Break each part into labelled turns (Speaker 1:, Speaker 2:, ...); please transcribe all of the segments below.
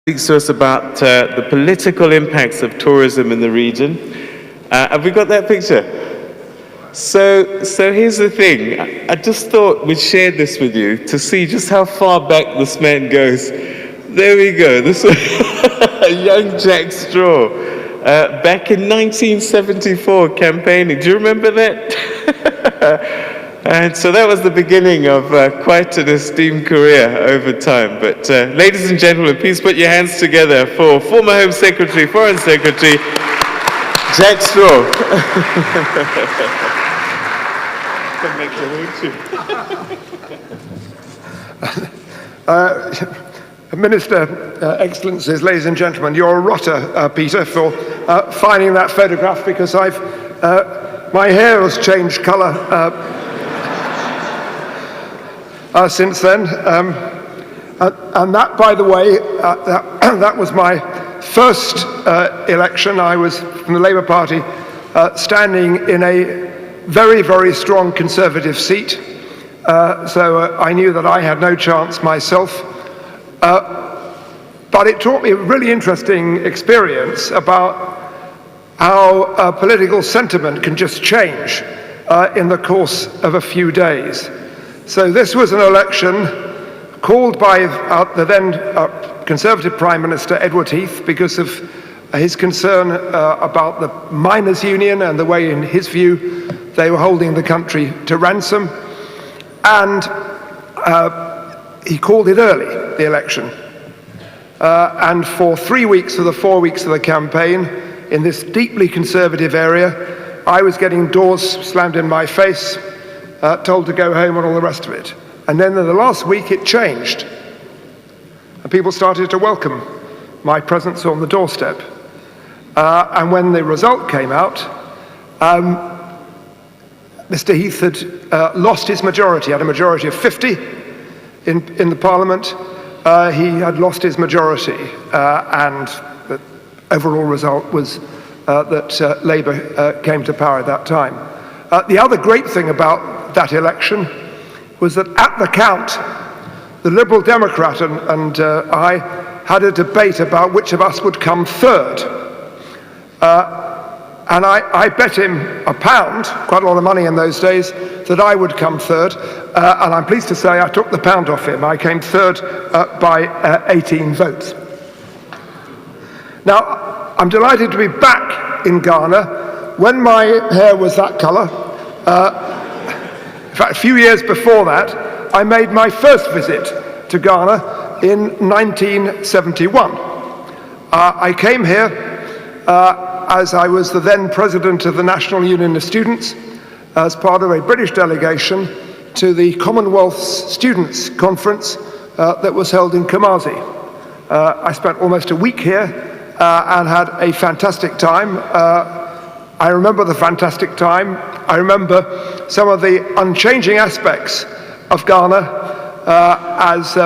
Speaker 1: speaks to us about the political impacts of tourism in the region. Have we got that picture? So here's the thing. I just thought we'd share this with you to see just how far back this man goes. There we go. This was young Jack Straw back in 1974 campaigning. Do you remember that? And so that was the beginning of quite an esteemed career over time. But ladies and gentlemen, please put your hands together for former Home Secretary, Foreign Secretary, Jack Straw.
Speaker 2: Minister, Excellencies, ladies and gentlemen, you're a rotter, Peter, for finding that photograph, because my hair has changed colour since then. And that, by the way, that was my first election. I was from the Labour Party, standing in a very, very strong Conservative seat. So I knew that I had no chance myself. But it taught me a really interesting experience about how political sentiment can just change in the course of a few days. So this was an election called by the then Conservative Prime Minister Edward Heath because of his concern about the miners' union and the way, in his view, they were holding the country to ransom. And he called it early, the election. And for 3 weeks of the 4 weeks of the campaign, in this deeply conservative area, I was getting doors slammed in my face, told to go home and all the rest of it. And then in the last week it changed. And people started to welcome my presence on the doorstep. And when the result came out, Mr. Heath had lost his majority, had a majority of 50 in the Parliament. He had lost his majority, and the overall result was that Labour came to power at that time. The other great thing about that election was that at the count, the Liberal Democrat and I had a debate about which of us would come third. And I bet him £1, quite a lot of money in those days, that I would come third. And I'm pleased to say I took the pound off him. I came third by 18 votes. Now, I'm delighted to be back in Ghana. When my hair was that colour, in fact, a few years before that, I made my first visit to Ghana in 1971. I came here as I was the then president of the National Union of Students, as part of a British delegation to the Commonwealth's Students' Conference that was held in Kumasi. I spent almost a week here and had a fantastic time. I remember the fantastic time. I remember some of the unchanging aspects of Ghana, as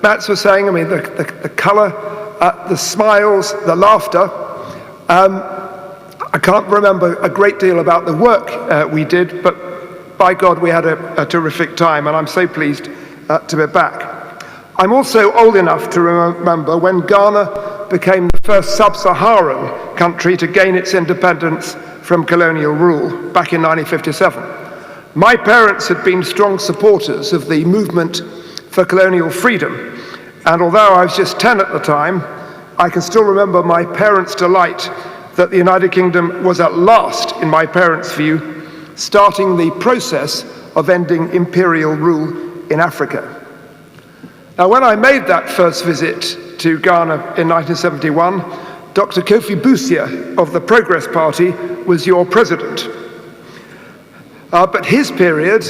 Speaker 2: Mats was saying. I mean, the colour, the smiles, the laughter. I can't remember a great deal about the work we did, but by God, we had a terrific time, and I'm so pleased to be back. I'm also old enough to remember when Ghana became the first sub-Saharan country to gain its independence from colonial rule back in 1957. My parents had been strong supporters of the movement for colonial freedom, and although I was just 10 at the time, I can still remember my parents' delight that the United Kingdom was at last, in my parents' view, starting the process of ending imperial rule in Africa. Now, when I made that first visit to Ghana in 1971, Dr. Kofi Busia of the Progress Party was your president. But his period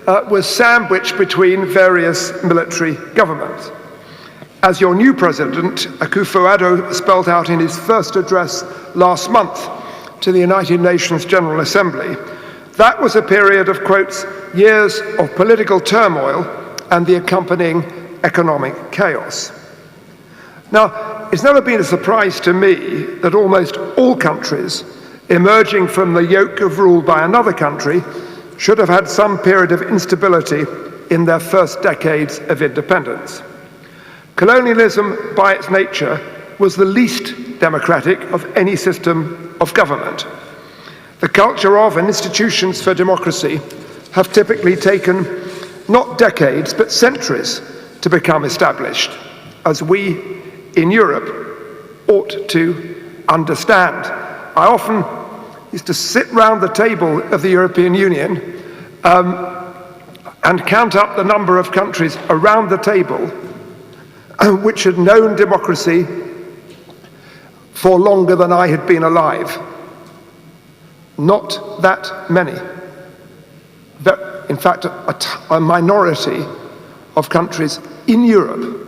Speaker 2: was sandwiched between various military governments. As your new president, Akufo-Addo, spelled out in his first address last month to the United Nations General Assembly, that was a period of, quotes, years of political turmoil and the accompanying economic chaos. Now, it's never been a surprise to me that almost all countries emerging from the yoke of rule by another country should have had some period of instability in their first decades of independence. Colonialism, by its nature, was the least democratic of any system of government. The culture of and institutions for democracy have typically taken not decades, but centuries to become established, as we in Europe ought to understand. I often used to sit round the table of the European Union and count up the number of countries around the table which had known democracy for longer than I had been alive. Not that many. In fact, a minority of countries in Europe,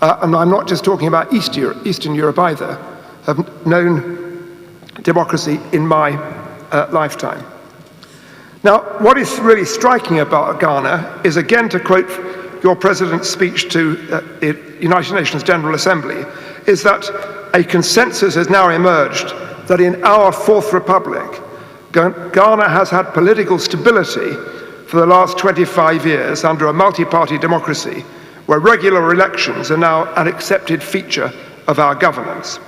Speaker 2: and I'm not just talking about Eastern Europe either, have known democracy in my lifetime. Now, what is really striking about Ghana is, again, to quote your President's speech to the United Nations General Assembly, is that a consensus has now emerged that in our Fourth Republic, Ghana has had political stability for the last 25 years under a multi-party democracy where regular elections are now an accepted feature of our governance.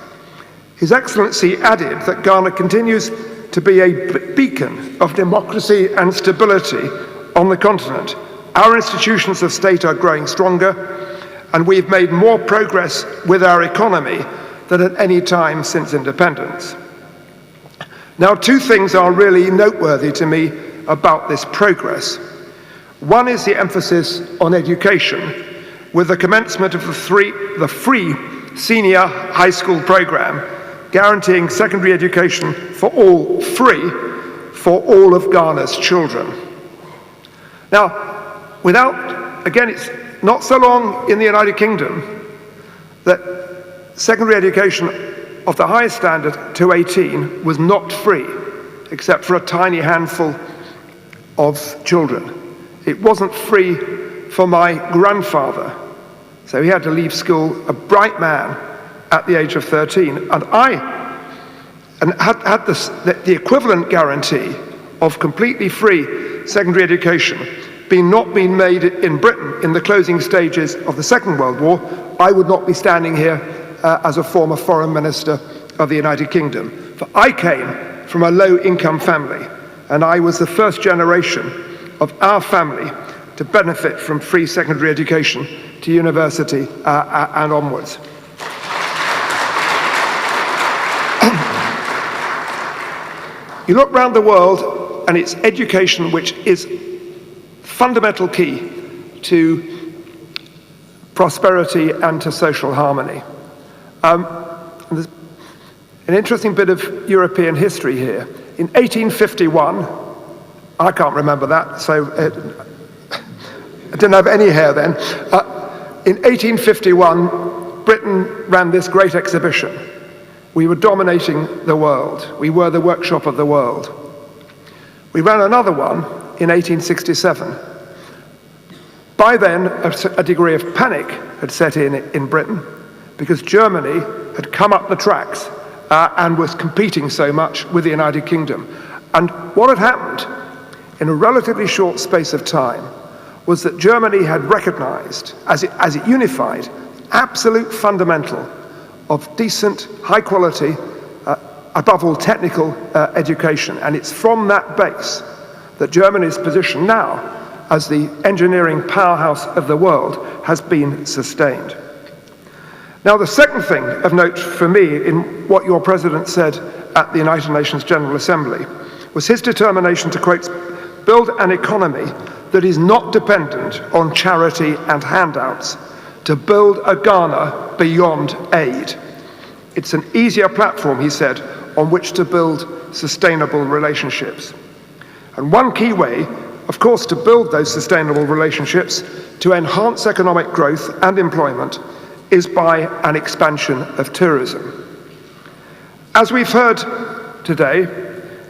Speaker 2: His Excellency added that Ghana continues to be a beacon of democracy and stability on the continent. Our institutions of state are growing stronger, and we've made more progress with our economy than at any time since independence. Now, two things are really noteworthy to me about this progress. One is the emphasis on education, with the commencement of the free senior high school program, guaranteeing secondary education for all, free for all of Ghana's children. Now, again, it's not so long in the United Kingdom that secondary education of the highest standard to 18 was not free, except for a tiny handful of children. It wasn't free for my grandfather, so he had to leave school, a bright man, at the age of 13. And had the equivalent guarantee of completely free secondary education not been made in Britain in the closing stages of the Second World War, I would not be standing here as a former foreign minister of the United Kingdom. For I came from a low-income family, and I was the first generation of our family to benefit from free secondary education to university and onwards. You look around the world, and it's education which is fundamental key to prosperity and to social harmony. There's an interesting bit of European history here. In 1851, I can't remember that, so I didn't have any hair then. In 1851, Britain ran this great exhibition. We were dominating the world. We were the workshop of the world. We ran another one in 1867. By then, a degree of panic had set in Britain because Germany had come up the tracks and was competing so much with the United Kingdom. And what had happened in a relatively short space of time was that Germany had recognized, as it unified, absolute fundamental of decent, high quality, above all technical education. And it's from that base that Germany's position now as the engineering powerhouse of the world has been sustained. Now, the second thing of note for me in what your president said at the United Nations General Assembly was his determination to, quote, build an economy that is not dependent on charity and handouts, to build a Ghana beyond aid. It's an easier platform, he said, on which to build sustainable relationships. And one key way, of course, to build those sustainable relationships, to enhance economic growth and employment, is by an expansion of tourism. As we've heard today,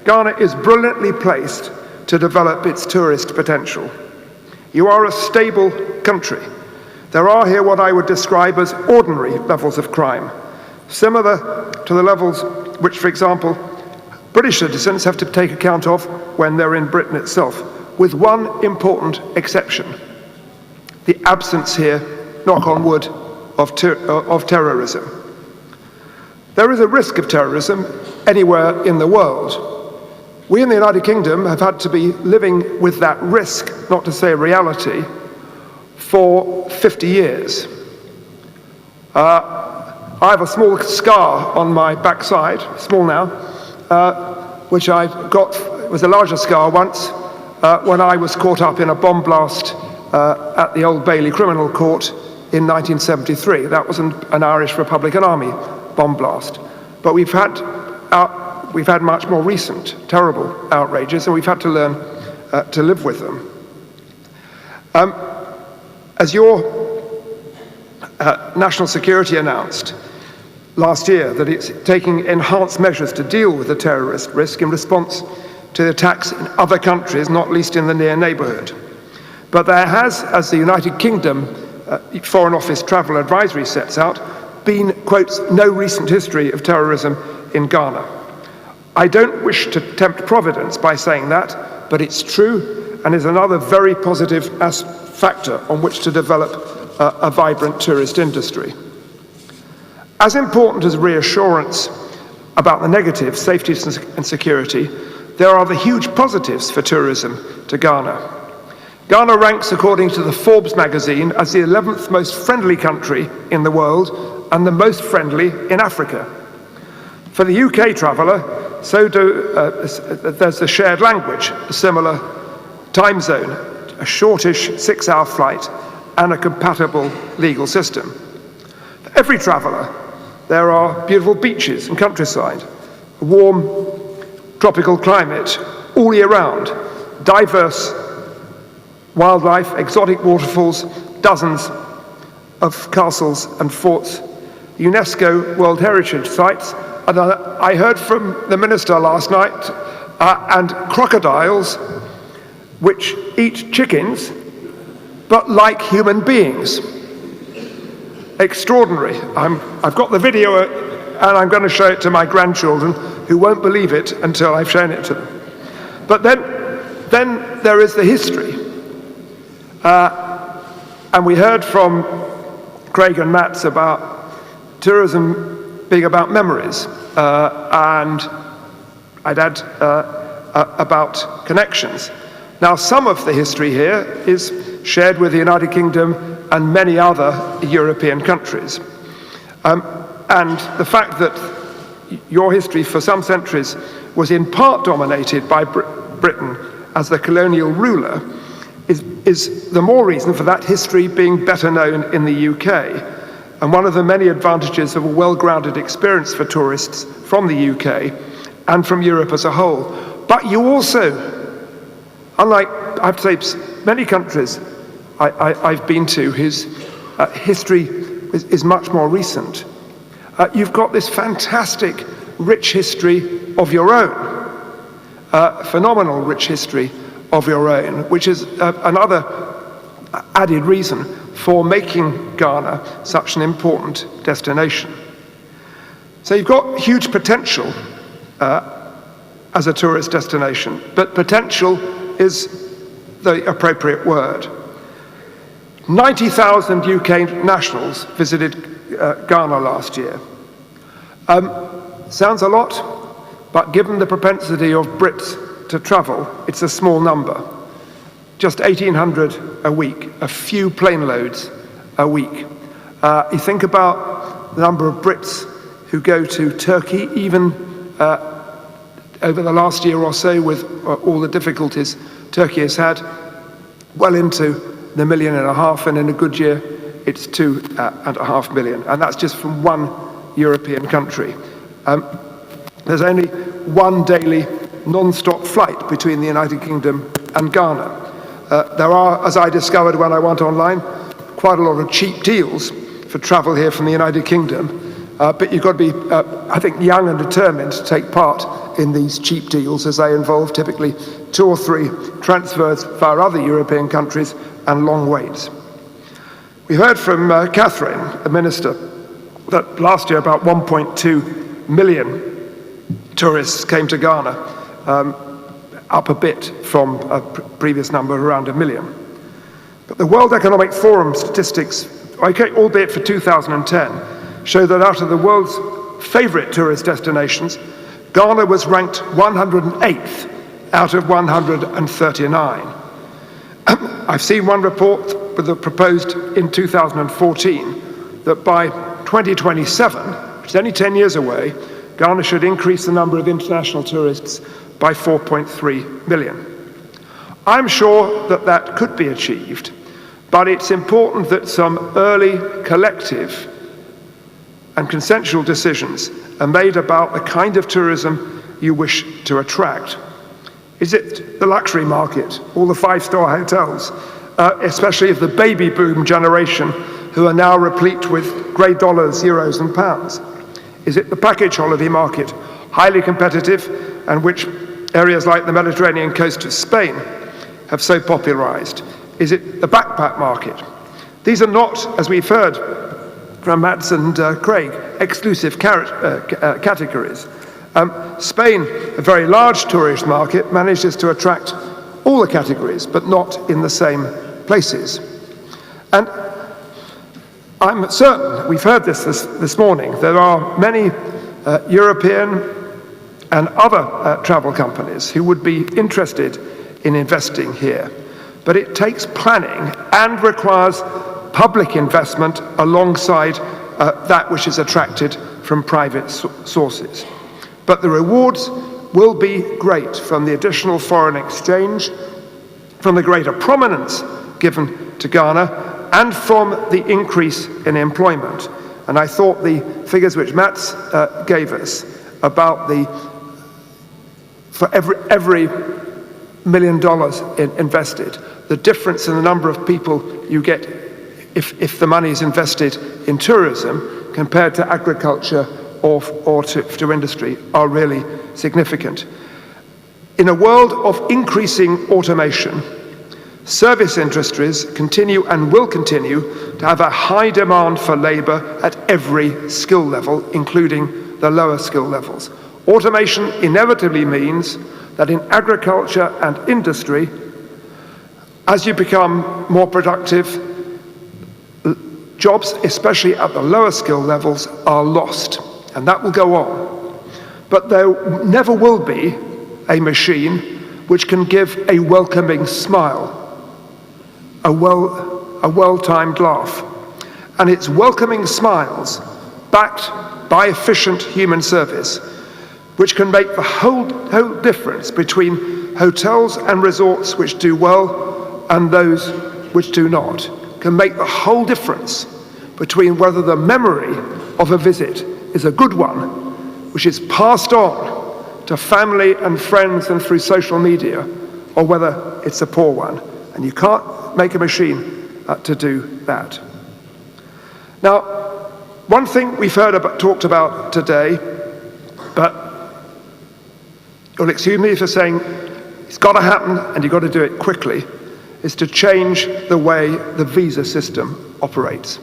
Speaker 2: Ghana is brilliantly placed to develop its tourist potential. You are a stable country. There are here what I would describe as ordinary levels of crime, similar to the levels which, for example, British citizens have to take account of when they're in Britain itself, with one important exception: the absence here, knock on wood, of terrorism. There is a risk of terrorism anywhere in the world. We in the United Kingdom have had to be living with that risk, not to say reality, for 50 years. I have a small scar on my backside, small now, which I got, it was a larger scar once, when I was caught up in a bomb blast at the Old Bailey Criminal Court in 1973. That was an Irish Republican Army bomb blast. But we've had much more recent, terrible outrages, and we've had to learn to live with them. As your national security announced last year that it's taking enhanced measures to deal with the terrorist risk in response to the attacks in other countries, not least in the near neighbourhood. But there has, as the United Kingdom Foreign Office Travel Advisory sets out, been, quotes, no recent history of terrorism in Ghana. I don't wish to tempt Providence by saying that, but it's true and is another very positive factor on which to develop a vibrant tourist industry. As important as reassurance about the negative, safety and security, there are the huge positives for tourism to Ghana. Ghana ranks, according to the Forbes magazine, as the 11th most friendly country in the world and the most friendly in Africa. For the UK traveller, there's the shared language, a similar time zone, a shortish 6-hour flight, and a compatible legal system. For every traveller, there are beautiful beaches and countryside, a warm tropical climate all year round, diverse wildlife, exotic waterfalls, dozens of castles and forts, UNESCO World Heritage Sites, and I heard from the minister last night, and crocodiles which eat chickens, but like human beings. Extraordinary. I've got the video and I'm going to show it to my grandchildren who won't believe it until I've shown it to them. But then there is the history. And we heard from Craig and Mats about tourism being about memories, and I'd add about connections. Now, some of the history here is shared with the United Kingdom and many other European countries. And the fact that your history for some centuries was in part dominated by Britain as the colonial ruler is the more reason for that history being better known in the UK, and one of the many advantages of a well-grounded experience for tourists from the UK and from Europe as a whole. But you also, unlike, I have to say, many countries I've been to whose history is much more recent, you've got this fantastic, rich history of your own, phenomenal rich history of your own, which is another added reason for making Ghana such an important destination. So you've got huge potential as a tourist destination, but potential is the appropriate word. 90,000 UK nationals visited Ghana last year. Sounds a lot, but given the propensity of Brits to travel, it's a small number. Just 1,800 a week, a few plane loads a week. You think about the number of Brits who go to Turkey, even over the last year or so with all the difficulties Turkey has had, well into the 1.5 million, and in a good year it's 2.5 million, and that's just from one European country. There's only one daily non-stop flight between the United Kingdom and Ghana. There are, as I discovered when I went online, quite a lot of cheap deals for travel here from the United Kingdom, but you've got to be, I think, young and determined to take part in these cheap deals, as they involve typically 2 or 3 transfers via other European countries and long waits. We heard from Catherine, the Minister, that last year about 1.2 million tourists came to Ghana, up a bit from a previous number around 1 million. But the World Economic Forum statistics okay, albeit for 2010, show that out of the world's favorite tourist destinations, Ghana was ranked 108th out of 139. I've seen one report with the proposed in 2014 that by 2027, which is only 10 years away, Ghana should increase the number of international tourists by 4.3 million. I'm sure that that could be achieved, but it's important that some early collective and consensual decisions are made about the kind of tourism you wish to attract. Is it the luxury market, all the five-star hotels, especially of the baby boom generation who are now replete with grey dollars, euros and pounds? Is it the package holiday market, highly competitive, and which areas like the Mediterranean coast of Spain have so popularized? Is it the backpack market? These are not, as we've heard from Mats and Craig, exclusive categories. Spain, a very large tourist market, manages to attract all the categories, but not in the same places. And I'm certain, we've heard this morning, there are many European and other travel companies who would be interested in investing here. But it takes planning and requires public investment alongside that which is attracted from private sources. But the rewards will be great from the additional foreign exchange, from the greater prominence given to Ghana, and from the increase in employment. And I thought the figures which Mats gave us about for every $1 million invested, the difference in the number of people you get if the money is invested in tourism compared to agriculture or to industry are really significant. In a world of increasing automation, service industries continue and will continue to have a high demand for labor at every skill level, including the lower skill levels. Automation inevitably means that in agriculture and industry, as you become more productive, jobs, especially at the lower skill levels, are lost. And that will go on. But there never will be a machine which can give a welcoming smile, a well-timed laugh. And it's welcoming smiles backed by efficient human service which can make the whole difference between hotels and resorts which do well and those which do not, can make the whole difference between whether the memory of a visit is a good one, which is passed on to family and friends and through social media, or whether it's a poor one. And you can't make a machine to do that. Now, one thing we've talked about today, but you'll excuse me for saying it's got to happen and you've got to do it quickly, is to change the way the visa system operates.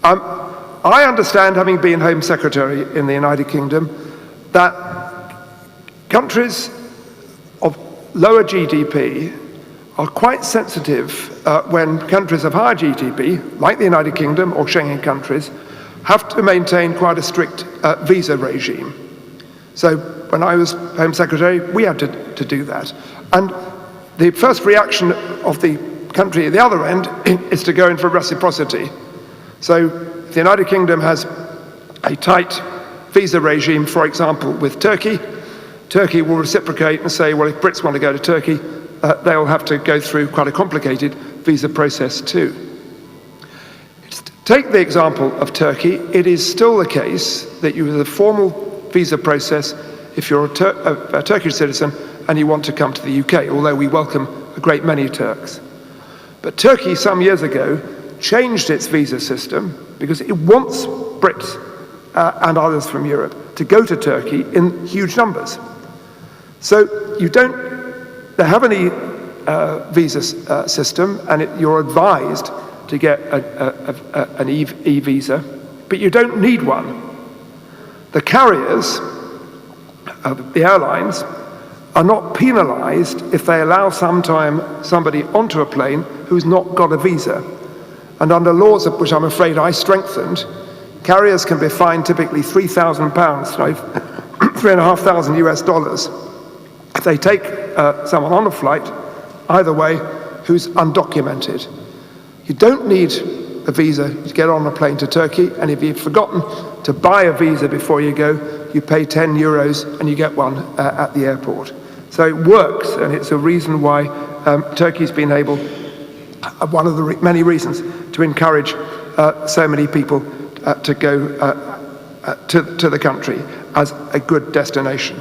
Speaker 2: I understand, having been Home Secretary in the United Kingdom, that countries of lower GDP are quite sensitive when countries of higher GDP, like the United Kingdom or Schengen countries, have to maintain quite a strict visa regime. So when I was Home Secretary, we had to do that. And the first reaction of the country at the other end is to go in for reciprocity. So if the United Kingdom has a tight visa regime, for example, with Turkey, Turkey will reciprocate and say, well, if Brits want to go to Turkey, they'll have to go through quite a complicated visa process too. Take the example of Turkey. It is still the case that you have a formal visa process if you're a Turkish citizen and you want to come to the UK, although we welcome a great many Turks. But Turkey, some years ago, changed its visa system because it wants Brits and others from Europe to go to Turkey in huge numbers. So you don't have any visa system, and you're advised to get an e-visa, but you don't need one. The carriers, the airlines, are not penalized if they allow somebody onto a plane who's not got a visa. and under laws of which I'm afraid I strengthened, carriers can be fined typically £3,000, $3,500 US, if they take someone on a flight, either way, who's undocumented. You don't need a visa to get on a plane to Turkey, and if you've forgotten to buy a visa before you go, you pay €10 and you get one at the airport. So it works, and it's a reason why Turkey's been able, one of the many reasons, to encourage so many people to go to the country as a good destination.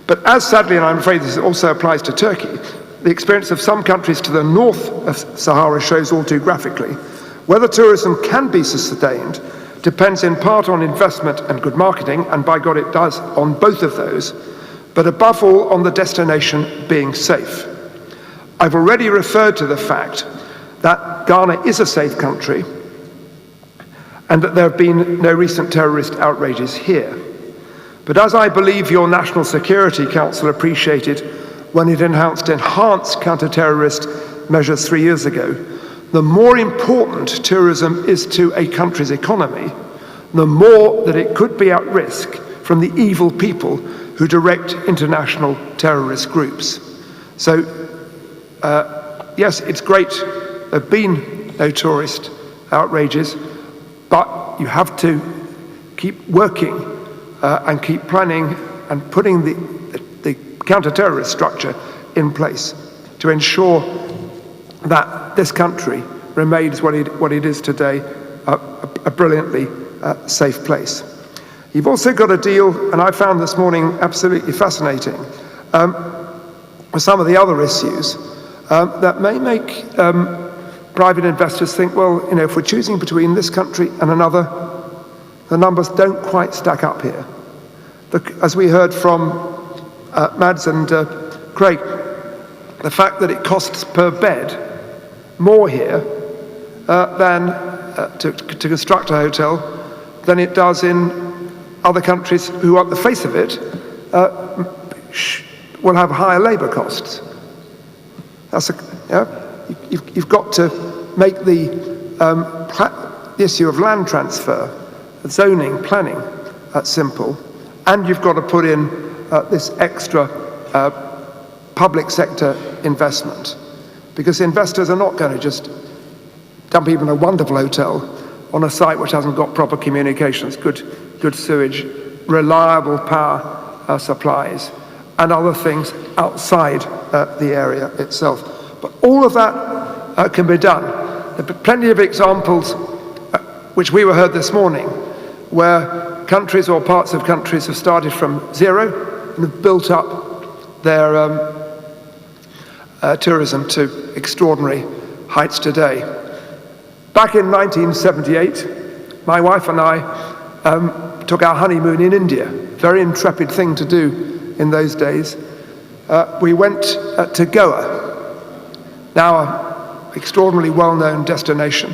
Speaker 2: But as sadly, and I'm afraid this also applies to Turkey, the experience of some countries to the north of Sahara shows all too graphically. Whether tourism can be sustained depends in part on investment and good marketing, and by God it does on both of those, but above all on the destination being safe. I've already referred to the fact that Ghana is a safe country and that there have been no recent terrorist outrages here. But as I believe your National Security Council appreciated when it enhanced counter-terrorist measures 3 years ago, the more important tourism is to a country's economy, the more that it could be at risk from the evil people who direct international terrorist groups. So, yes, it's great there have been no tourist outrages, but you have to keep working and keep planning and putting the counter-terrorist structure in place to ensure that this country remains what it is today, a brilliantly safe place. You've also got a deal, and I found this morning absolutely fascinating, with some of the other issues that may make private investors think, well, you know, if we're choosing between this country and another, the numbers don't quite stack up here. As we heard from Mads and Craig, the fact that it costs per bed more here than to construct a hotel than it does in other countries who, on the face of it, will have higher labour costs. You've got to make the issue of land transfer, zoning, planning simple, and you've got to put in this extra public sector investment, because investors are not going to just dump even a wonderful hotel on a site which hasn't got proper communications, good sewage, reliable power supplies, and other things outside the area itself. But all of that can be done. There are plenty of examples, which we heard this morning, where countries or parts of countries have started from zero and have built up their tourism to extraordinary heights today. Back in 1978, my wife and I took our honeymoon in India. Very intrepid thing to do in those days. We went to Goa, now an extraordinarily well-known destination.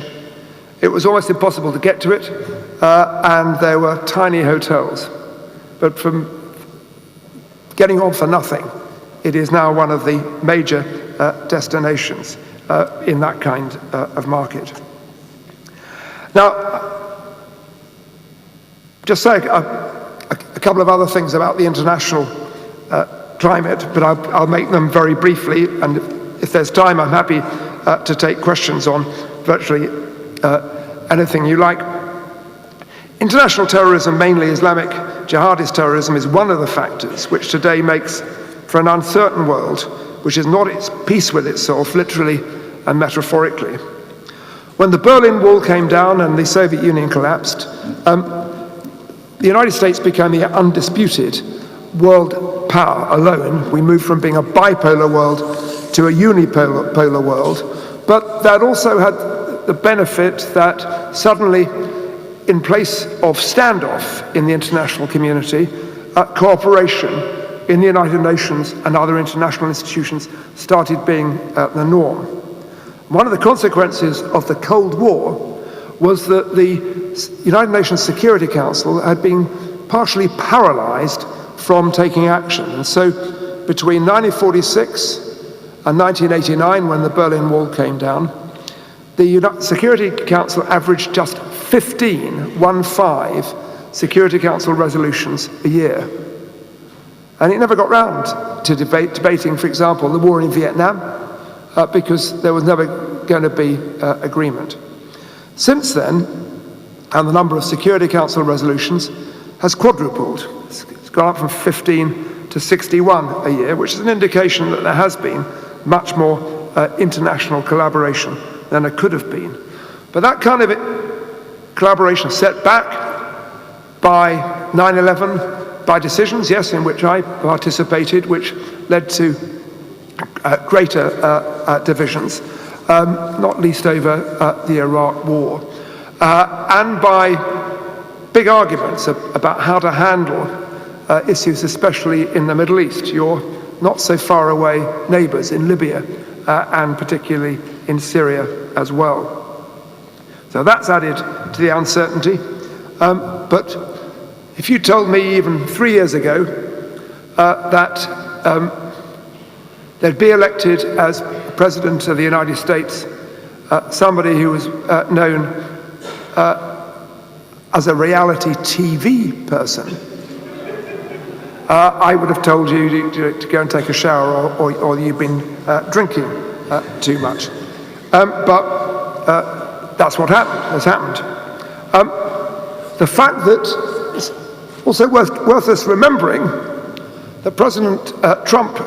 Speaker 2: It was almost impossible to get to it, and there were tiny hotels. But from getting on for nothing, it is now one of the major destinations in that kind of market. Now, just say a couple of other things about the international climate, but I'll make them very briefly, and if there's time, I'm happy to take questions on virtually anything you like. International terrorism, mainly Islamic jihadist terrorism, is one of the factors which today makes for an uncertain world, which is not at peace with itself, literally and metaphorically. When the Berlin Wall came down and the Soviet Union collapsed, the United States became the undisputed world power alone. We moved from being a bipolar world to a unipolar world, but that also had the benefit that suddenly, in place of standoff in the international community, cooperation in the United Nations and other international institutions started being the norm. One of the consequences of the Cold War was that the United Nations Security Council had been partially paralyzed from taking action. And so between 1946 and 1989, when the Berlin Wall came down, the Security Council averaged just 15 Security Council resolutions a year. And it never got round to debating, for example, the war in Vietnam, because there was never going to be agreement. Since then, and the number of Security Council resolutions has quadrupled. It's gone up from 15 to 61 a year, which is an indication that there has been much more international collaboration than there could have been. But that kind of collaboration set back by 9/11, by decisions, yes, in which I participated, which led to greater divisions, not least over the Iraq War, and by big arguments about how to handle issues, especially in the Middle East, your not so far away neighbors in Libya, and particularly in Syria as well. So that's added to the uncertainty. But if you told me even 3 years ago that they'd be elected as President of the United States somebody who was known as a reality TV person, I would have told you to go and take a shower, or you've been drinking too much. But that's what has happened. The fact that it's also worth us remembering that President Trump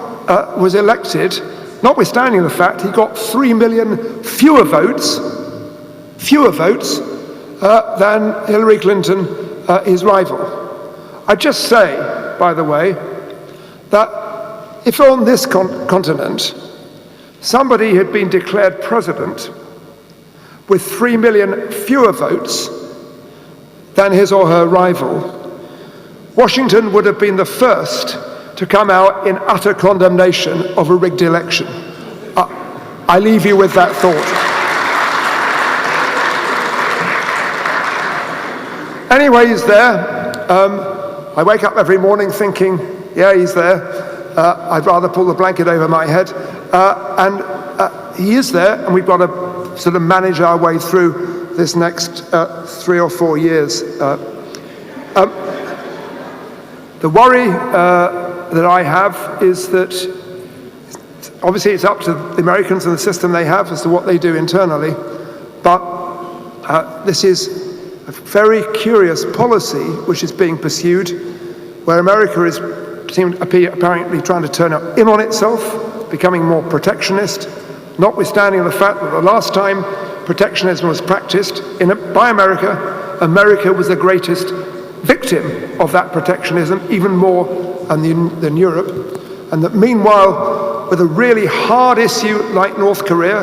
Speaker 2: was elected, notwithstanding the fact he got 3 million fewer votes than Hillary Clinton, his rival. I just say, by the way, that if on this continent somebody had been declared president with 3 million fewer votes than his or her rival, Washington would have been the first to come out in utter condemnation of a rigged election. I leave you with that thought. Anyway, he's there. I wake up every morning thinking, yeah, he's there. I'd rather pull the blanket over my head. And he is there, and we've got to sort of manage our way through this next 3 or 4 years. The worry that I have is that obviously it's up to the Americans and the system they have as to what they do internally, but this is a very curious policy which is being pursued, where America is apparently trying to turn in on itself, becoming more protectionist, notwithstanding the fact that the last time protectionism was practiced by America, America was the greatest victim of that protectionism, even more than Europe. And that meanwhile, with a really hard issue like North Korea,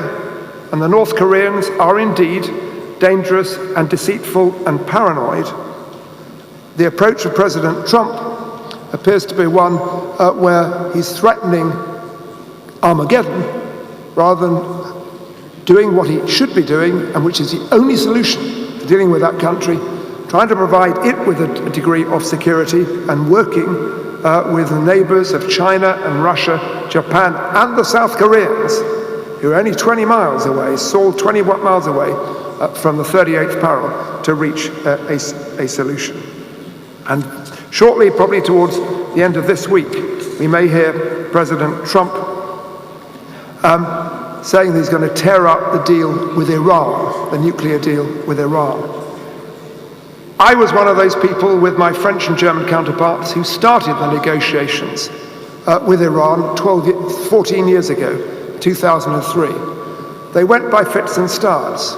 Speaker 2: and the North Koreans are indeed dangerous and deceitful and paranoid, the approach of President Trump appears to be one where he's threatening Armageddon rather than doing what he should be doing, and which is the only solution to dealing with that country, trying to provide it with a degree of security and working with the neighbors of China and Russia, Japan, and the South Koreans, who are only 20 miles away, Seoul 20 miles away from the 38th parallel, to reach a solution. And shortly, probably towards the end of this week, we may hear President Trump saying that he's going to tear up the deal with Iran, the nuclear deal with Iran. I was one of those people with my French and German counterparts who started the negotiations with Iran 14 years ago, 2003. They went by fits and starts.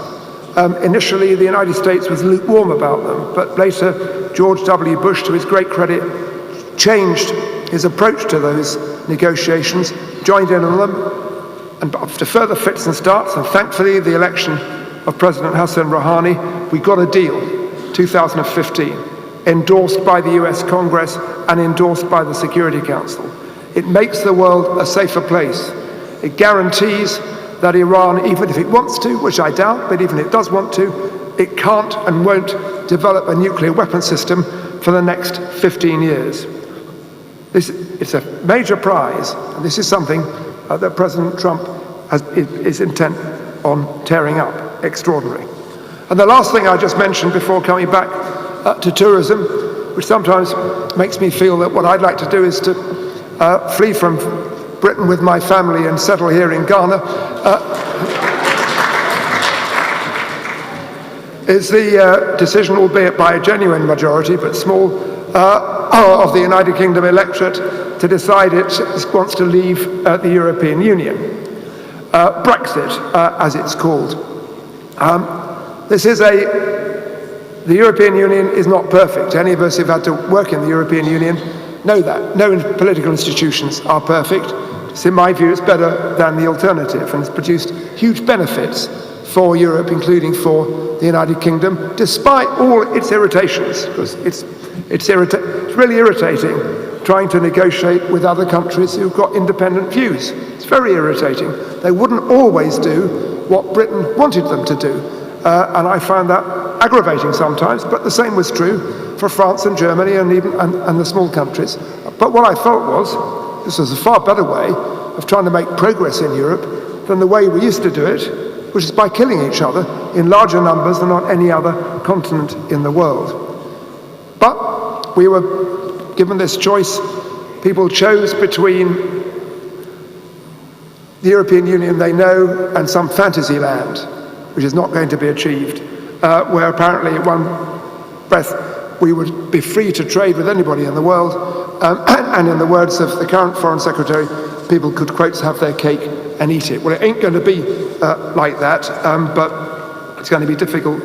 Speaker 2: Initially, the United States was lukewarm about them, but later George W. Bush, to his great credit, changed his approach to those negotiations, joined in on them, and after further fits and starts, and thankfully the election of President Hassan Rouhani, we got a deal, 2015, endorsed by the US Congress and endorsed by the Security Council. It makes the world a safer place. It guarantees that Iran, even if it wants to, which I doubt, but even if it does want to, it can't and won't develop a nuclear weapon system for the next 15 years. It's a major prize, and this is something that President Trump is intent on tearing up. extraordinary. And the last thing I just mentioned before coming back to tourism, which sometimes makes me feel that what I'd like to do is to flee from Britain with my family and settle here in Ghana, is the decision, albeit by a genuine majority, but small, of the United Kingdom electorate to decide it wants to leave the European Union. Brexit, as it's called. The European Union is not perfect. Any of us who've had to work in the European Union know that. No political institutions are perfect. So in my view, it's better than the alternative, and it's produced huge benefits for Europe, including for the United Kingdom, despite all its irritations, because it's really irritating trying to negotiate with other countries who've got independent views. It's very irritating. They wouldn't always do what Britain wanted them to do, and I found that aggravating sometimes, but the same was true for France and Germany and the small countries. But what I felt was, this was a far better way of trying to make progress in Europe than the way we used to do it, which is by killing each other in larger numbers than on any other continent in the world. But we were given this choice. People chose between the European Union they know and some fantasy land, which is not going to be achieved, where apparently at one breath we would be free to trade with anybody in the world, and in the words of the current Foreign Secretary, people could, quote, have their cake and eat it. Well, it ain't going to be like that, but it's going to be difficult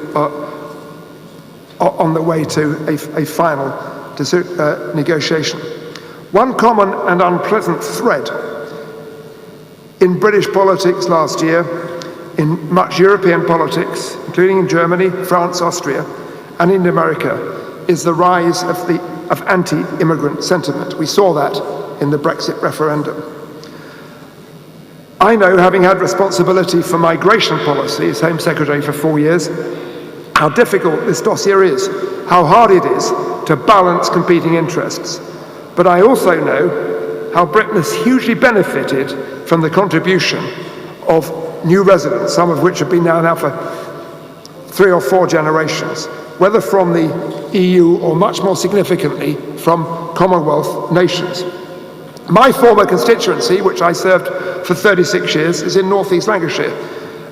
Speaker 2: on the way to a final negotiation. One common and unpleasant thread in British politics last year, in much European politics, including in Germany, France, Austria, and in America, is the rise of anti-immigrant sentiment. We saw that in the Brexit referendum. I know, having had responsibility for migration policy as Home Secretary for 4 years, how difficult this dossier is, how hard it is to balance competing interests. But I also know how Britain has hugely benefited from the contribution of new residents, some of which have been now for 3 or 4 generations, whether from the EU or much more significantly from Commonwealth nations. My former constituency, which I served for 36 years, is in North East Lancashire,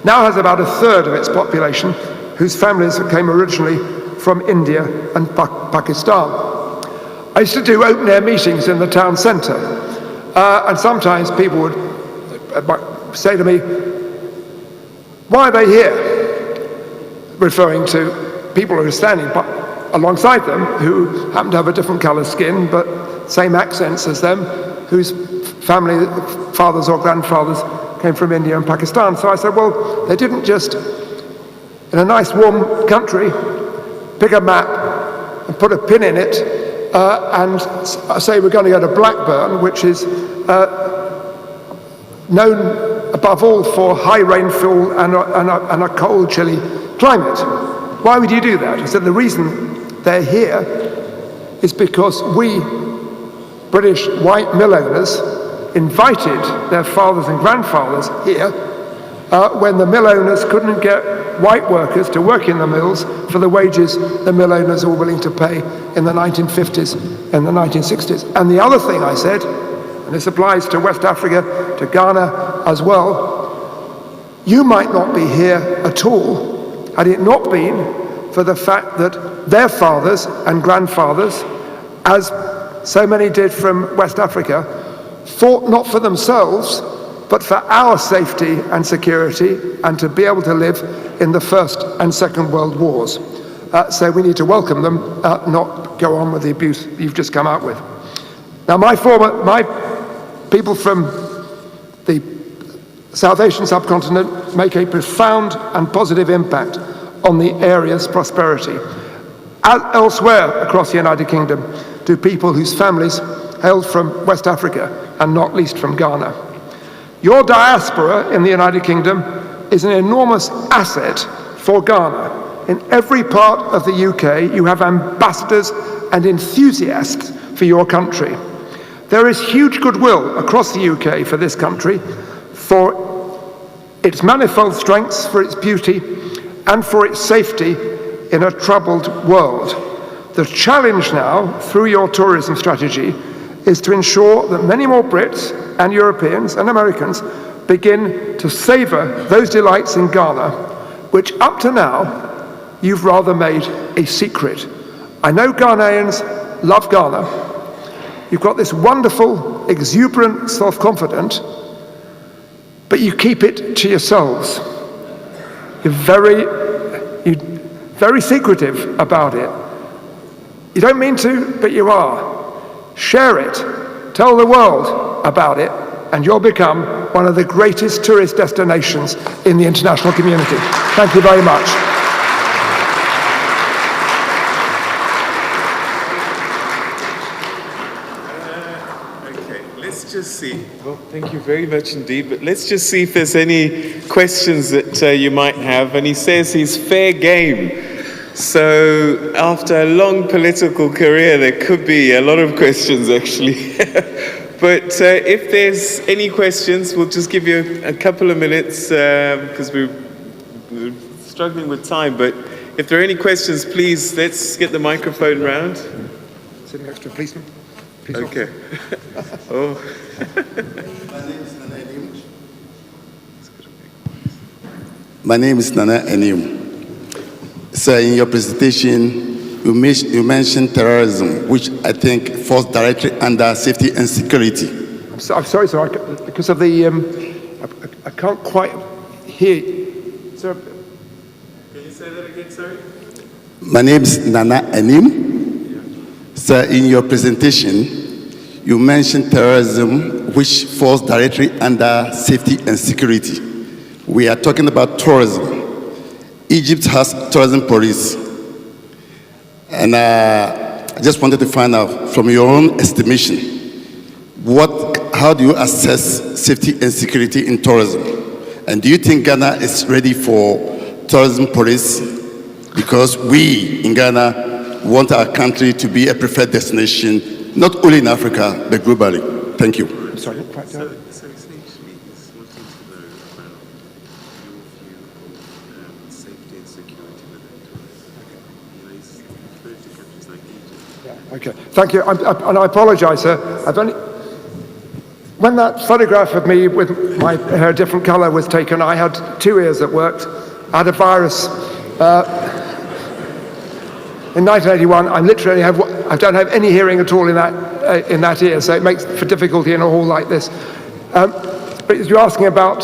Speaker 2: now has about a third of its population whose families came originally from India and Pakistan. I used to do open-air meetings in the town centre, and sometimes people would say to me, "Why are they here?" referring to people who are standing alongside them who happen to have a different colour skin but same accents as them, whose family, fathers or grandfathers, came from India and Pakistan. So I said, well, they didn't just, in a nice warm country, pick a map and put a pin in it and say we're going to go to Blackburn, which is known above all for high rainfall and a cold, chilly climate. Why would you do that? I said the reason they're here is because we, British white mill owners, invited their fathers and grandfathers here when the mill owners couldn't get white workers to work in the mills for the wages the mill owners were willing to pay in the 1950s and the 1960s. And the other thing I said, and this applies to West Africa, to Ghana as well, you might not be here at all had it not been for the fact that their fathers and grandfathers, as so many did from West Africa, fought not for themselves, but for our safety and security, and to be able to live in the First and Second World Wars. So we need to welcome them, not go on with the abuse you've just come out with. Now, my people from the South Asian subcontinent make a profound and positive impact on the area's prosperity. Elsewhere across the United Kingdom, to people whose families hailed from West Africa and not least from Ghana. Your diaspora in the United Kingdom is an enormous asset for Ghana. In every part of the UK, you have ambassadors and enthusiasts for your country. There is huge goodwill across the UK for this country, for its manifold strengths, for its beauty, and for its safety in a troubled world. The challenge now, through your tourism strategy, is to ensure that many more Brits and Europeans and Americans begin to savour those delights in Ghana, which up to now, you've rather made a secret. I know Ghanaians love Ghana. You've got this wonderful, exuberant self-confidence, but you keep it to yourselves. You're very secretive about it. You don't mean to, but you are. Share it. Tell the world about it, and you'll become one of the greatest tourist destinations in the international community. Thank you very much.
Speaker 1: Let's just see. Well, thank you very much indeed. But let's just see if there's any questions that you might have. And he says he's fair game. So after a long political career, there could be a lot of questions, actually. But if there's any questions, we'll just give you a couple of minutes because we're struggling with time. But if there are any questions, please, let's get the microphone round.
Speaker 2: Sitting next to a policeman.
Speaker 1: Okay. Oh.
Speaker 3: My name is Nana Enim. Sir, in your presentation, you mentioned terrorism, which I think falls directly under safety and security.
Speaker 2: I'm sorry, sir, because of the, I can't quite hear you. Sir.
Speaker 1: Can you say that again, sorry?
Speaker 3: My name is Nana Enim. Sir, in your presentation, you mentioned terrorism, which falls directly under safety and security. We are talking about tourism. Egypt has tourism police. And I just wanted to find out, from your own estimation, how do you assess safety and security in tourism? And do you think Ghana is ready for tourism police? Because we in Ghana want our country to be a preferred destination, not only in Africa, but globally. Thank you.
Speaker 2: I'm sorry, not quite
Speaker 1: So essentially, he's wanting to know about your view on safety and security within tourism. You know, he's referred to countries like Egypt.
Speaker 2: Yeah, okay. Thank you. And I apologise, sir. When that photograph of me with my hair a different colour was taken, I had 2 ears that worked. I had a virus. In 1981, I don't have any hearing at all in that ear, so it makes for difficulty in a hall like this. But you're asking about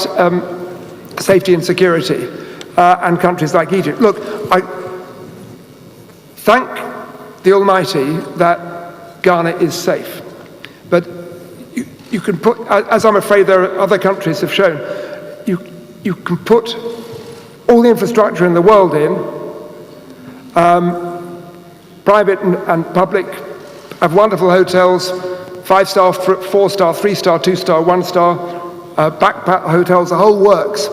Speaker 2: safety and security and countries like Egypt. Look, I thank the Almighty that Ghana is safe, but you can put, as I'm afraid there are other countries have shown, you can put all the infrastructure in the world in. Private and public have wonderful hotels, 5-star, 4-star, 3-star, 2-star, 1-star, backpack hotels, the whole works.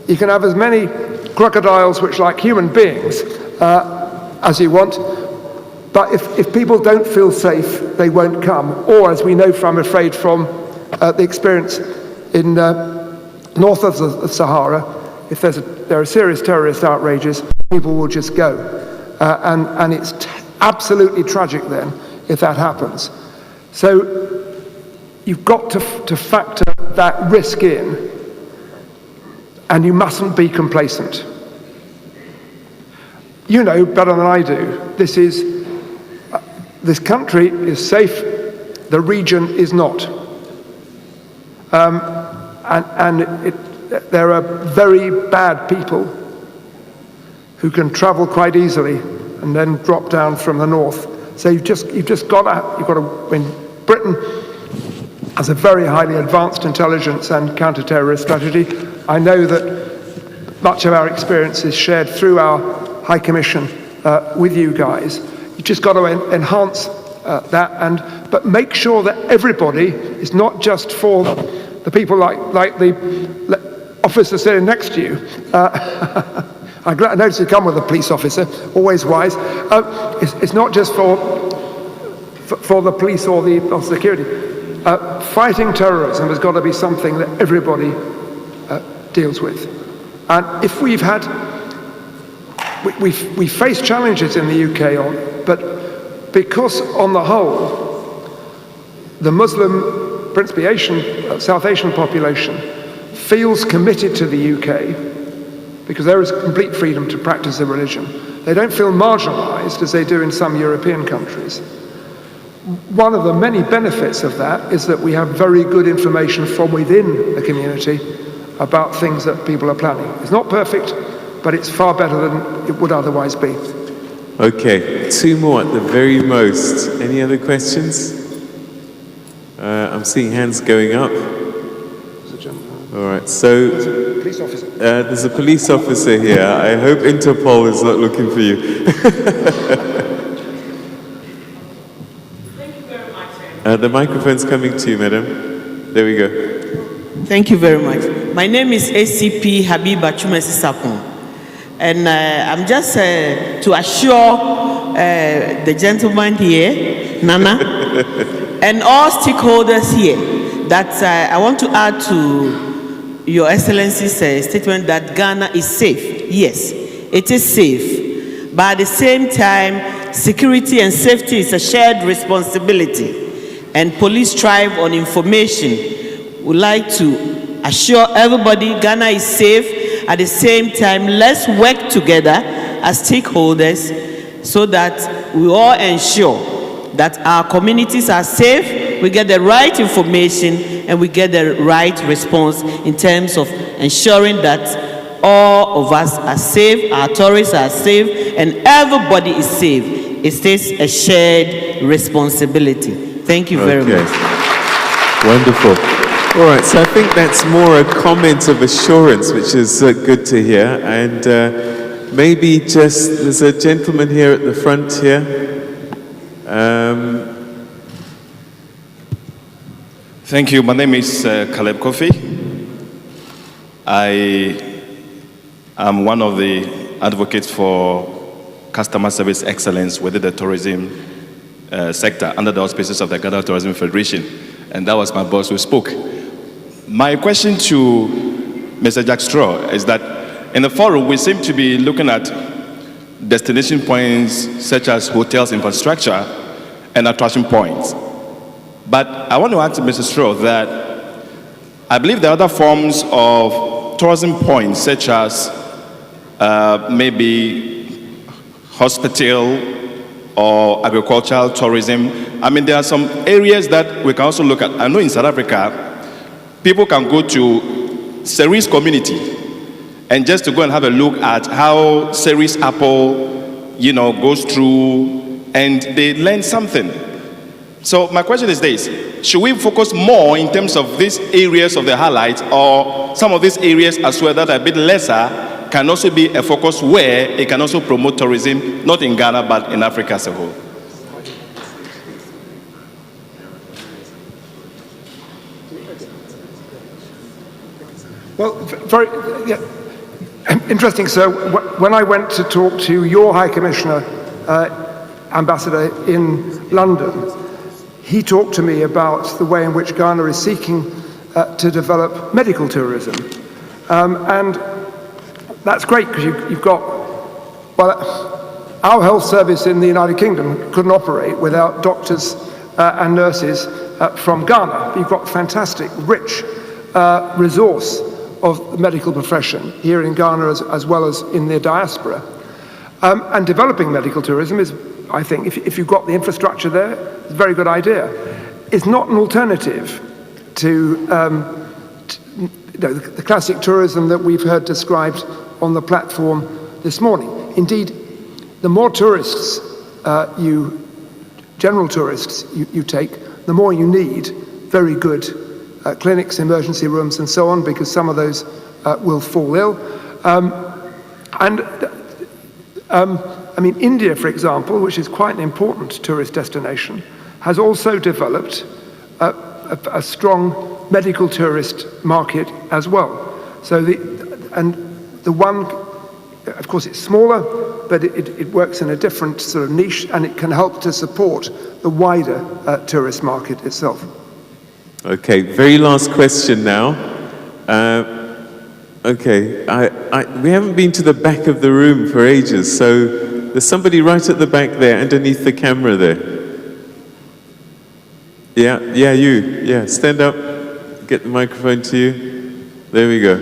Speaker 2: You can have as many crocodiles, which like human beings, as you want, but if people don't feel safe, they won't come. Or, as we know from, I'm afraid, from the experience in north of the Sahara, if there are serious terrorist outrages, people will just go. And it's absolutely tragic then if that happens. So you've got to factor that risk in, and you mustn't be complacent. You know better than I do, this country is safe, the region is not. There are very bad people who can travel quite easily and then drop down from the north. So you've got to win. Britain has a very highly advanced intelligence and counter-terrorist strategy. I know that much of our experience is shared through our High Commission with you guys. You've just got to enhance that, but make sure that everybody is not just for the people like the officer sitting next to you. I noticed you come with a police officer, always wise. It's not just for the police or the security. Fighting terrorism has got to be something that everybody deals with. And if we've had we face challenges in the UK, but because on the whole, the Muslim, principally South Asian population feels committed to the UK because there is complete freedom to practice their religion. They don't feel marginalized as they do in some European countries. One of the many benefits of that is that we have very good information from within the community about things that people are planning. It's not perfect, but it's far better than it would otherwise be.
Speaker 1: Okay, 2 more at the very most. Any other questions? I'm seeing hands going up. All right, so
Speaker 2: Police officer.
Speaker 1: there's a police officer here. I hope Interpol is not looking for you.
Speaker 4: Thank you very much.
Speaker 1: The microphone's coming to you, madam. There we go.
Speaker 4: Thank you very much. My name is ACP Habiba Chumesi Sapon, and I'm just to assure the gentleman here, Nana, and all stakeholders here that I want to add to Your Excellency's statement that Ghana is safe. Yes, it is safe, but at the same time, security and safety is a shared responsibility, and police thrive on information. We'd like to assure everybody Ghana is safe. At the same time, let's work together as stakeholders so that we all ensure that our communities are safe, we get the right information, and we get the right response in terms of ensuring that all of us are safe, our tourists are safe, and everybody is safe. It is a shared responsibility. Thank you very much.
Speaker 1: Wonderful. All right, so I think that's more a comment of assurance, which is good to hear. And maybe just, there's a gentleman here at the front here.
Speaker 5: Thank you. My name is Caleb Kofi. I am one of the advocates for customer service excellence within the tourism sector under the auspices of the Ghana Tourism Federation. And that was my boss who spoke. My question to Mr. Jack Straw is that in the forum, we seem to be looking at destination points such as hotels infrastructure and attraction points. But I want to ask Mr. Straw that I believe there are other forms of tourism points such as maybe hospital or agricultural tourism. I mean, there are some areas that we can also look at. I know in South Africa, people can go to Ceres community and just to go and have a look at how Ceres apple, goes through, and they learn something. So my question is this: should we focus more in terms of these areas of the highlights, or some of these areas as well that are a bit lesser can also be a focus where it can also promote tourism, not in Ghana, but in Africa as a whole?
Speaker 2: Well, very interesting. So when I went to talk to your High Commissioner, Ambassador in London, he talked to me about the way in which Ghana is seeking to develop medical tourism. And that's great because you've got, our health service in the United Kingdom couldn't operate without doctors and nurses from Ghana. You've got fantastic, rich resource of the medical profession here in Ghana as well as in the diaspora. And developing medical tourism is, I think, if you've got the infrastructure there, it's a very good idea. It's not an alternative to the classic tourism that we've heard described on the platform this morning. Indeed, the more tourists general tourists you take, the more you need very good clinics, emergency rooms, and so on, because some of those will fall ill. I mean, India, for example, which is quite an important tourist destination, has also developed a strong medical tourist market as well. So the one, of course, it's smaller, but it works in a different sort of niche, and it can help to support the wider tourist market itself.
Speaker 1: Okay, very last question now. Okay, we haven't been to the back of the room for ages, so there's somebody right at the back there, underneath the camera there. Yeah, you. Yeah, stand up, get the microphone to you. There we go.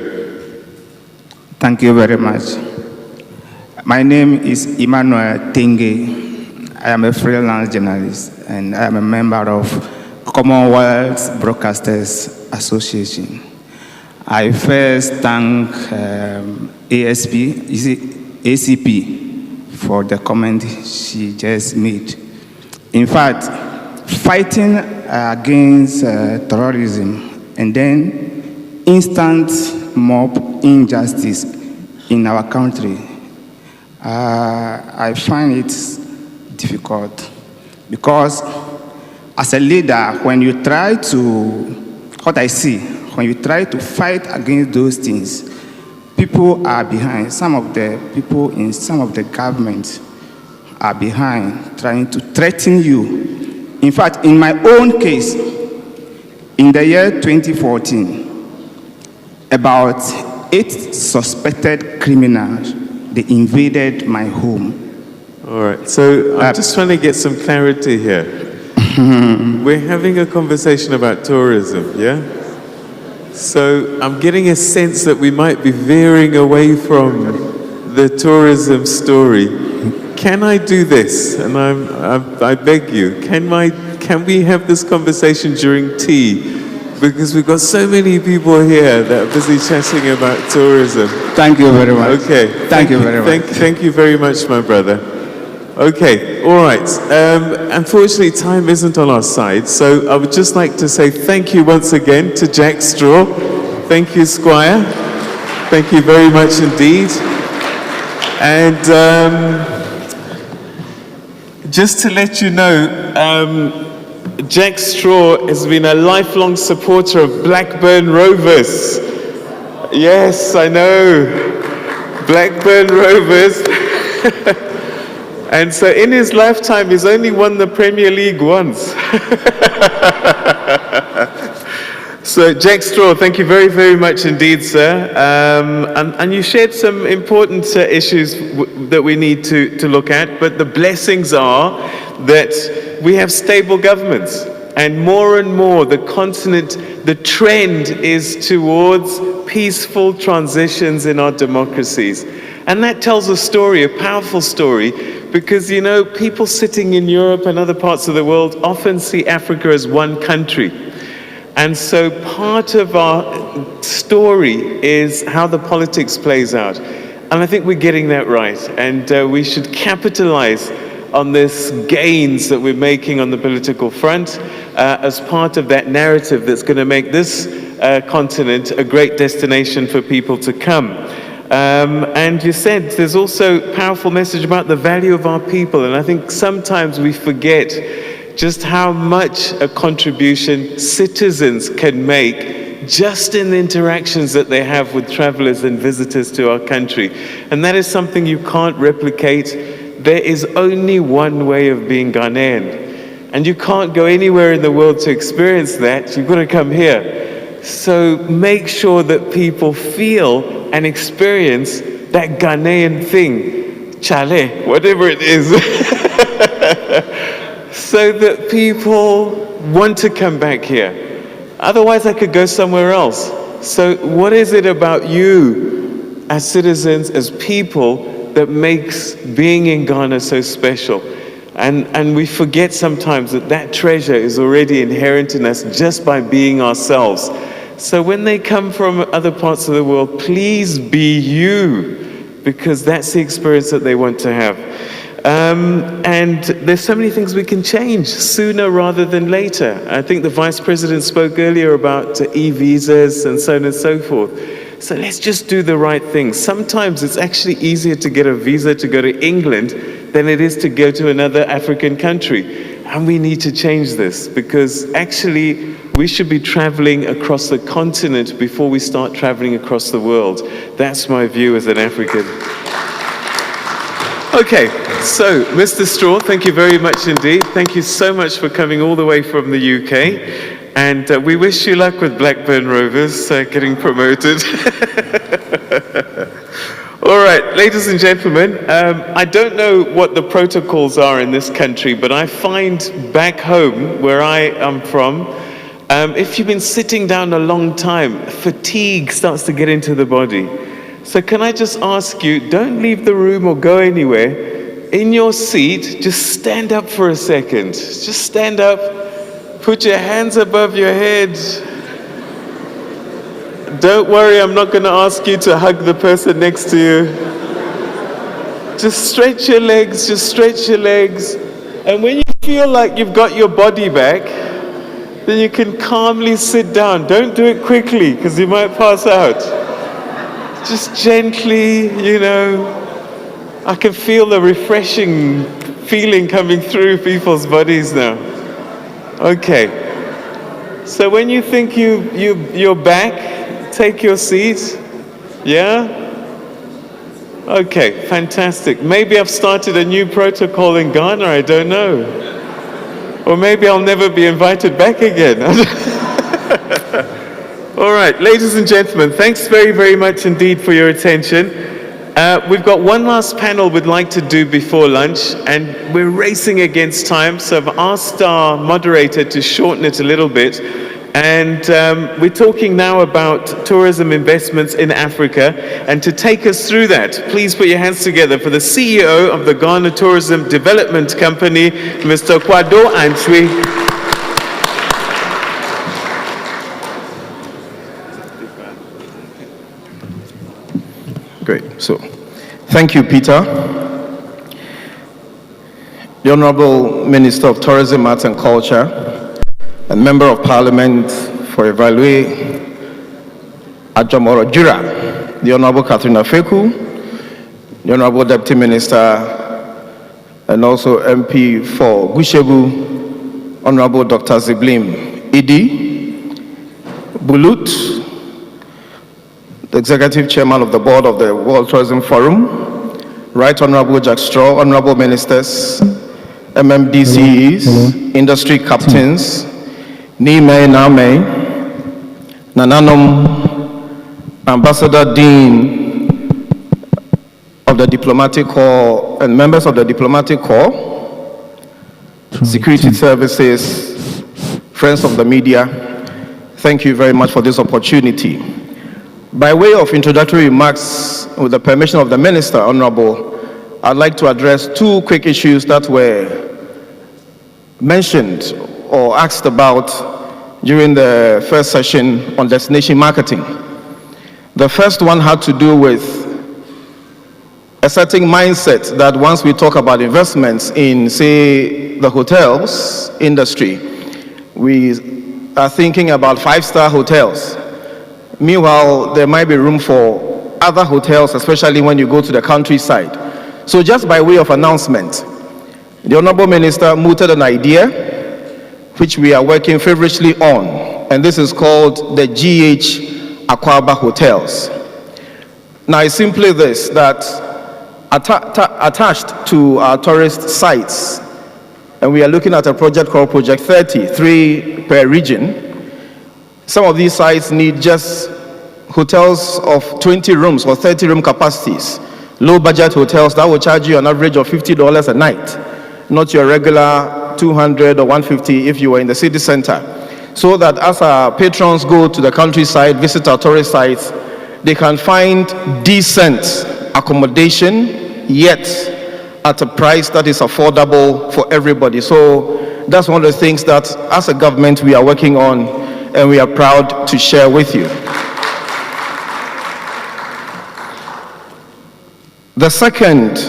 Speaker 6: Thank you very much. My name is Emmanuel Tinge. I am a freelance journalist and I am a member of Commonwealth Broadcasters Association. I first thank ACP for the comment she just made. In fact, fighting against terrorism and then instant mob injustice in our country, I find it difficult because as a leader, when you try to, what I see, when you try to fight against those things, people are behind. Some of the people in some of the government are behind, trying to threaten you. In fact, in my own case, in the year 2014, about 8 suspected criminals, they invaded my home.
Speaker 1: All right, so I'm just trying to get some clarity here. We're having a conversation about tourism, yeah? So I'm getting a sense that we might be veering away from the tourism story. Can I do this? And I beg you, can we have this conversation during tea? Because we've got so many people here that are busy chatting about tourism.
Speaker 6: Thank you very much.
Speaker 1: Okay.
Speaker 6: Thank you very much.
Speaker 1: Thank you very much, my brother. Okay, all right. Unfortunately, time isn't on our side, so I would just like to say thank you once again to Jack Straw. Thank you, Squire. Thank you very much indeed. And just to let you know, Jack Straw has been a lifelong supporter of Blackburn Rovers. Yes, I know. Blackburn Rovers. And so in his lifetime, he's only won the Premier League once. So Jack Straw, thank you very, very much indeed, sir. And you shared some important issues that we need to look at, but the blessings are that we have stable governments. And more, the continent, the trend is towards peaceful transitions in our democracies. And that tells a story, a powerful story, because, you know, people sitting in Europe and other parts of the world often see Africa as one country. And so part of our story is how the politics plays out. And I think we're getting that right. And we should capitalize on this gains that we're making on the political front as part of that narrative that's going to make this continent a great destination for people to come. And you said there's also a powerful message about the value of our people. And I think sometimes we forget just how much a contribution citizens can make just in the interactions that they have with travelers and visitors to our country. And that is something you can't replicate. There is only one way of being Ghanaian. And you can't go anywhere in the world to experience that. You've got to come here. So make sure that people feel and experience that Ghanaian thing, chale, whatever it is, so that people want to come back here. Otherwise, I could go somewhere else. So what is it about you as citizens, as people, that makes being in Ghana so special? And we forget sometimes that that treasure is already inherent in us just by being ourselves. So when they come from other parts of the world, please be you, because that's the experience that they want to have. And there's so many things we can change sooner rather than later. I think the Vice President spoke earlier about e-visas and so on and so forth. So let's just do the right thing. Sometimes it's actually easier to get a visa to go to England than it is to go to another African country. And we need to change this, because actually we should be traveling across the continent before we start traveling across the world. That's my view as an African. Okay, so Mr. Straw, thank you very much indeed. Thank you so much for coming all the way from the UK. And we wish you luck with Blackburn Rovers getting promoted. All right, ladies and gentlemen, I don't know what the protocols are in this country, but I find back home, where I am from, if you've been sitting down a long time, fatigue starts to get into the body. So can I just ask you, don't leave the room or go anywhere. In your seat, just stand up for a second. Just stand up, put your hands above your head. Don't worry, I'm not going to ask you to hug the person next to you. Just stretch your legs, just stretch your legs. And when you feel like you've got your body back, then you can calmly sit down. Don't do it quickly, because you might pass out. Just gently, you know. I can feel the refreshing feeling coming through people's bodies now. Okay. So when you think you're back, take your seat. Yeah? Okay, fantastic. Maybe I've started a new protocol in Ghana, I don't know. Or maybe I'll never be invited back again. All right, ladies and gentlemen, thanks very, very much indeed for your attention. We've got one last panel we'd like to do before lunch, and we're racing against time, so I've asked our moderator to shorten it a little bit. And we're talking now about tourism investments in Africa. And to take us through that, please put your hands together for the CEO of the Ghana Tourism Development Company, Mr. Kwado Antwi.
Speaker 7: Great. So, thank you, Peter. The Honorable Minister of Tourism, Arts and Culture, and Member of Parliament for Evaluate Ajamoro Jura, the Honorable Catherine Afeku, the Honorable Deputy Minister, and also MP for Gushebu, Honorable Dr. Ziblim Idi, Bulut, the Executive Chairman of the Board of the World Tourism Forum, Right Honorable Jack Straw, Honorable Ministers, MMDCs, Industry Captains, Nime Name, Nananom, Ambassador Dean of the Diplomatic Corps, and members of the Diplomatic Corps, Security Services, friends of the media, thank you very much for this opportunity. By way of introductory remarks, with the permission of the Minister, Honorable, I'd like to address two quick issues that were mentioned or asked about during the first session on destination marketing. The first one had to do with a certain mindset that once we talk about investments in, say, the hotels industry, we are thinking about five-star hotels. Meanwhile, there might be room for other hotels, especially when you go to the countryside. So just by way of announcement, the Honorable Minister mooted an idea which we are working feverishly on, and this is called the GH Akwaba Hotels. Now, it's simply this, that attached to our tourist sites, and we are looking at a project called Project 30, 3 per region. Some of these sites need just hotels of 20 rooms or 30 room capacities, low budget hotels that will charge you an average of $50 a night, not your regular 200 or 150 if you were in the city center. So that as our patrons go to the countryside, visit our tourist sites, they can find decent accommodation, yet at a price that is affordable for everybody. So that's one of the things that as a government we are working on, and we are proud to share with you. The second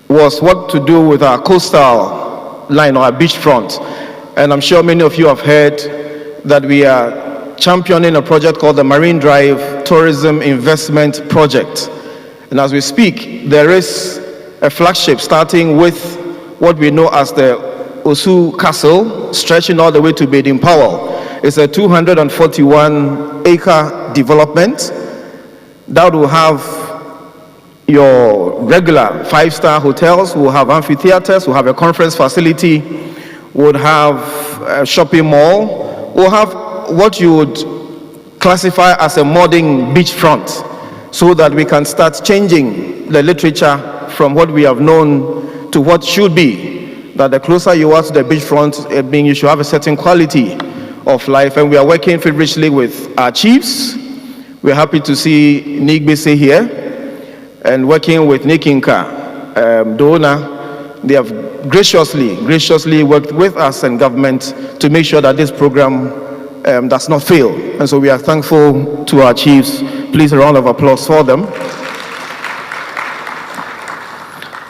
Speaker 7: was what to do with our coastal line or our beachfront. And I'm sure many of you have heard that we are championing a project called the Marine Drive Tourism Investment Project. And as we speak, there is a flagship starting with what we know as the Osu Castle, stretching all the way to Baden Powell. It's a 241-acre development that will have your regular five-star hotels, will have amphitheaters, will have a conference facility, would have a shopping mall, we'll have what you would classify as a modern beachfront, so that we can start changing the literature from what we have known to what should be. That the closer you are to the beachfront, it means you should have a certain quality of life. And we are working feverishly with our chiefs. We're happy to see Nigbese here, and working with Nikinka, Dona. They have graciously worked with us and government to make sure that this program does not fail. And so we are thankful to our chiefs. Please, a round of applause for them.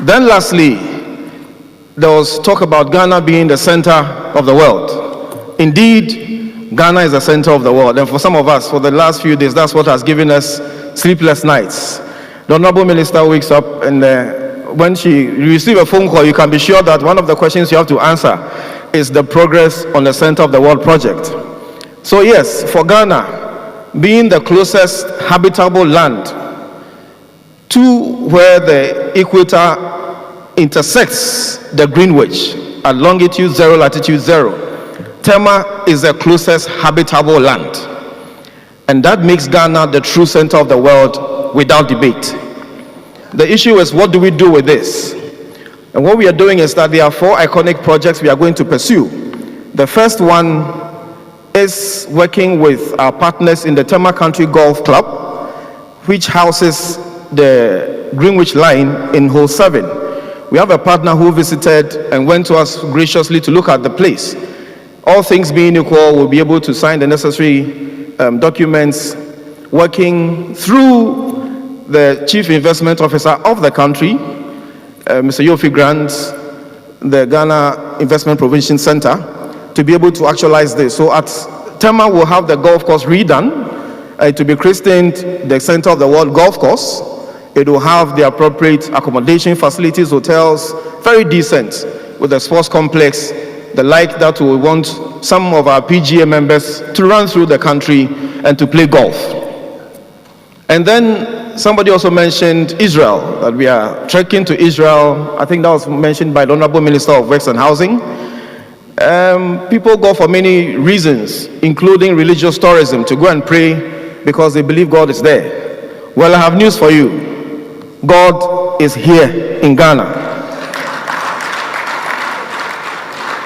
Speaker 7: Then lastly, there was talk about Ghana being the center of the world. Indeed, Ghana is the center of the world. And for some of us, for the last few days, that's what has given us sleepless nights. The Honorable Minister wakes up, and when you receive a phone call, you can be sure that one of the questions you have to answer is the progress on the Center of the World project. So yes, for Ghana, being the closest habitable land to where the equator intersects the Greenwich at longitude 0, latitude 0, Tema is the closest habitable land. And that makes Ghana the true center of the world without debate. The issue is, what do we do with this? And what we are doing is that there are 4 iconic projects we are going to pursue. The first one is working with our partners in the Tema Country Golf Club, which houses the Greenwich Line in Hole 7. We have a partner who visited and went to us graciously to look at the place. All things being equal, we'll be able to sign the necessary documents, working through the Chief Investment Officer of the country, Mr. Yofi Grant, the Ghana Investment Provision Center, to be able to actualize this. So at Tema, we'll have the golf course redone to be christened the Center of the World Golf Course. It will have the appropriate accommodation facilities, hotels, very decent, with a sports complex, the like that we want some of our PGA members to run through the country and to play golf. And then somebody also mentioned Israel, that we are trekking to Israel. I think that was mentioned by the Honorable Minister of Works and Housing. People go for many reasons, including religious tourism, to go and pray because they believe God is there. Well, I have news for you. God is here in Ghana.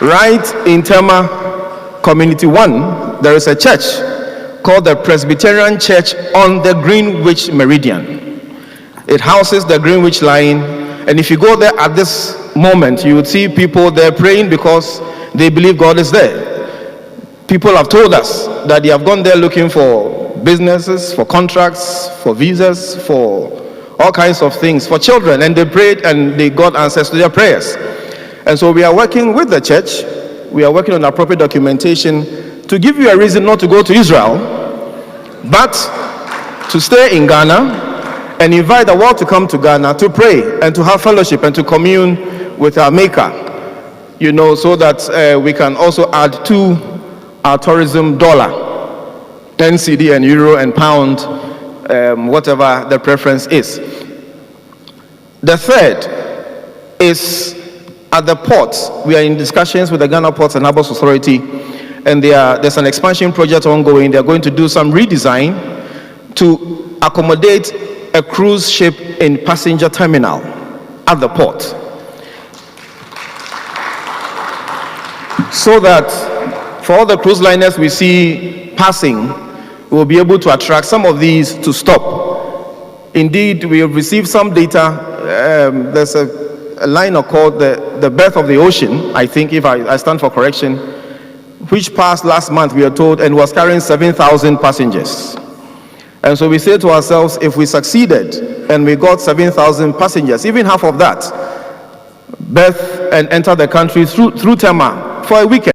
Speaker 7: Right in Tema Community 1, there is a church called the Presbyterian Church on the Greenwich Meridian. It houses the Greenwich Line, and if you go there at this moment, you would see people there praying because they believe God is there. People have told us that they have gone there looking for businesses, for contracts, for visas, for all kinds of things, for children, and they prayed and they got answers to their prayers. And so we are working with the church, we are working on appropriate documentation to give you a reason not to go to Israel, but to stay in Ghana and invite the world to come to Ghana to pray and to have fellowship and to commune with our Maker, you know, so that we can also add to our tourism dollar, NCD and euro and pound, whatever the preference is. The third is at the ports. We are in discussions with the Ghana Ports and Harbours Authority, and there's an expansion project ongoing. They're going to do some redesign to accommodate a cruise ship in passenger terminal at the port, so that for all the cruise liners we see passing, we'll be able to attract some of these to stop. Indeed, we have received some data. There's a liner called the Birth of the Ocean, I think, if I stand for correction, which passed last month, we are told, and was carrying 7,000 passengers. And so we say to ourselves, if we succeeded and we got 7,000 passengers, even half of that, berth and enter the country through Tema for a weekend,